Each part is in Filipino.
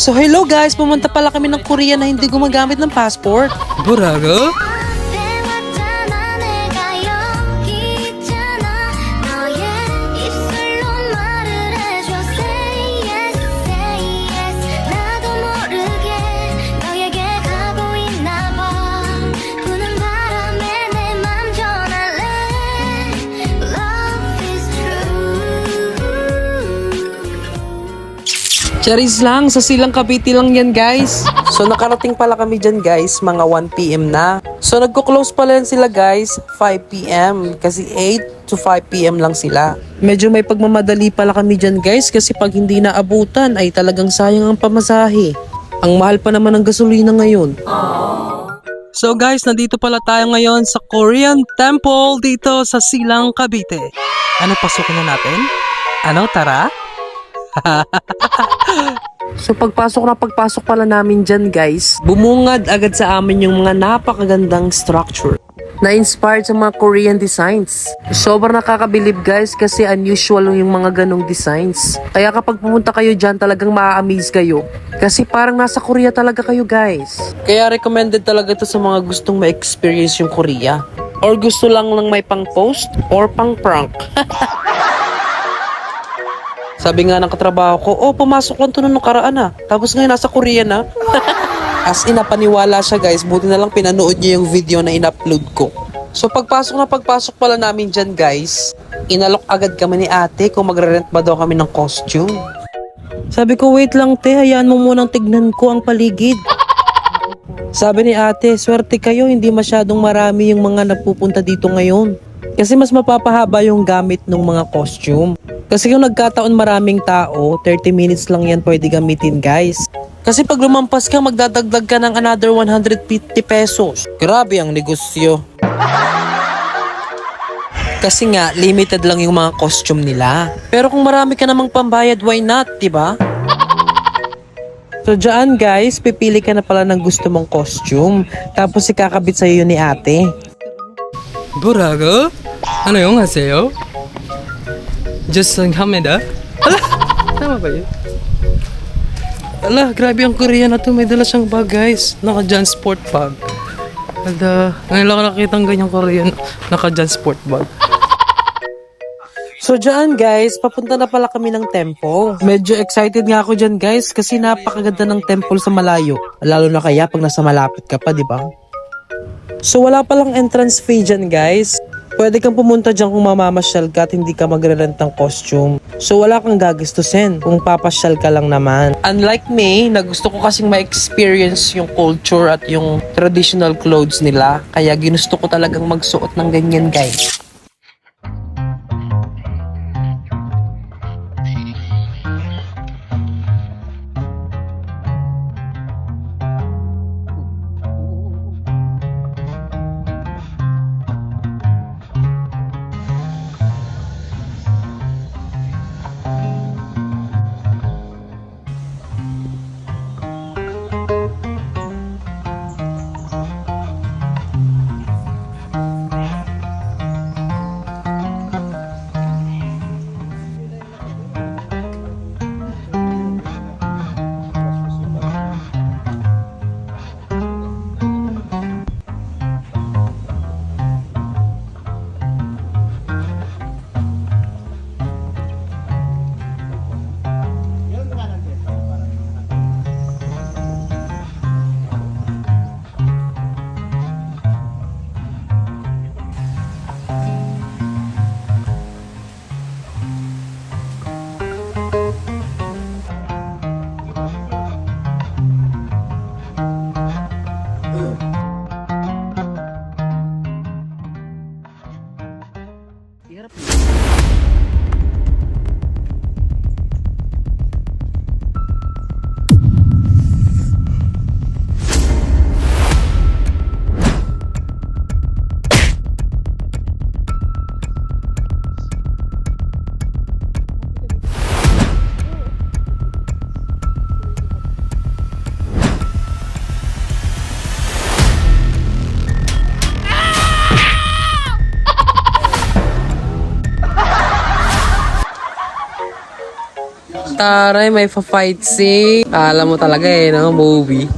So hello guys, pumunta pala kami ng Korea na hindi gumagamit ng passport. 뭐라고? 대화잖아 내가 여기 있잖아 너의 입술로 말을 해줘 Say yes, say yes 나도 모르게 너에게 가고 있나 봐 부는 바람에 내 맘 전할래 Love is true Charis lang, sa Silang Cavite lang yan guys. So nakarating pala kami dyan guys, mga 1 PM na. So nagko-close pala yan sila guys, 5 PM. Kasi 8 to 5 PM lang sila. Medyo may pagmamadali pala kami dyan guys, kasi pag hindi naabutan ay talagang sayang ang pamasahe. Ang mahal pa naman ng gasolina ngayon. So guys, nandito pala tayo ngayon sa Korean Temple dito sa Silang Cavite. Ano, pasukin na natin? Ano, tara? So pagpasok pala namin dyan guys, bumungad agad sa amin yung mga napakagandang structure na-inspired sa mga Korean designs. Sobrang nakakabilib guys kasi unusual yung mga ganong designs. Kaya kapag pumunta kayo dyan talagang maa-amaze kayo. Kasi parang nasa Korea talaga kayo guys. Kaya recommended talaga to sa mga gustong ma-experience yung Korea. Or gusto lang may pang-post or pang-prank. Sabi nga ng katrabaho ko, pumasok lang to nung nakaraan ah. Tapos ngayon nasa Korea na. As in, napaniwala siya guys. Buti na lang pinanood niya yung video na in-upload ko. So pagpasok pala namin dyan guys, inalok agad kami ni ate kung magre-rent ba daw kami ng costume. Sabi ko, wait lang te, hayaan mo munang tignan ko ang paligid. Sabi ni ate, swerte kayo, hindi masyadong marami yung mga nagpupunta dito ngayon. Kasi mas mapapahaba yung gamit ng mga costume. Kasi kung nagkataon maraming tao, 30 minutes lang yan pwede gamitin guys. Kasi pag lumampas ka, magdadagdag ka ng another 150 pesos. Grabe ang negosyo. Kasi nga, limited lang yung mga costume nila. Pero kung marami ka namang pambayad, why not, diba? So dyan guys, pipili ka na pala ng gusto mong costume. Tapos ikakabit sa'yo ni ate. 뭐라고? 안녕하세요. 죄송합니다. Ala, tama ba yun? Ala, grabe ang Korea na to. May dala siyang bag guys. Naka-Jan Sport bag. Ala, ngayon lang nakita ang ganyang Korean naka-Jan Sport bag. So dyan guys, papunta na pala kami ng temple. Medyo excited nga ako dyan guys kasi napakaganda ng temple sa malayo. Lalo na kaya pag nasa malapit ka pa, di ba? So wala palang entrance fee dyan guys. Pwede kang pumunta dyan kung mamamasyal ka at hindi ka magre-rent ng costume. So wala kang gagastusin kung papasyal ka lang naman. Unlike me, na gusto ko kasing ma-experience yung culture at yung traditional clothes nila. Kaya ginusto ko talagang magsuot ng ganyan guys. Taray, may fa-fight scene. Alam mo talaga no? Movie.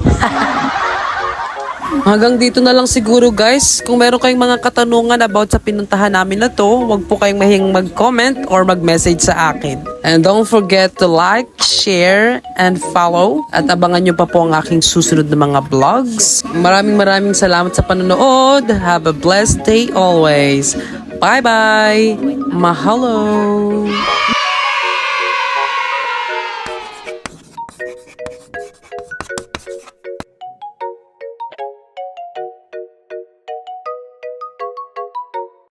Hanggang dito na lang siguro guys. Kung meron kayong mga katanungan about sa pinuntahan namin na to, wag po kayong mahing mag-comment or mag-message sa akin. And don't forget to like, share, and follow. At abangan nyo pa po ang aking susunod na mga vlogs. Maraming salamat sa panonood. Have a blessed day always. Bye-bye! Mahalo!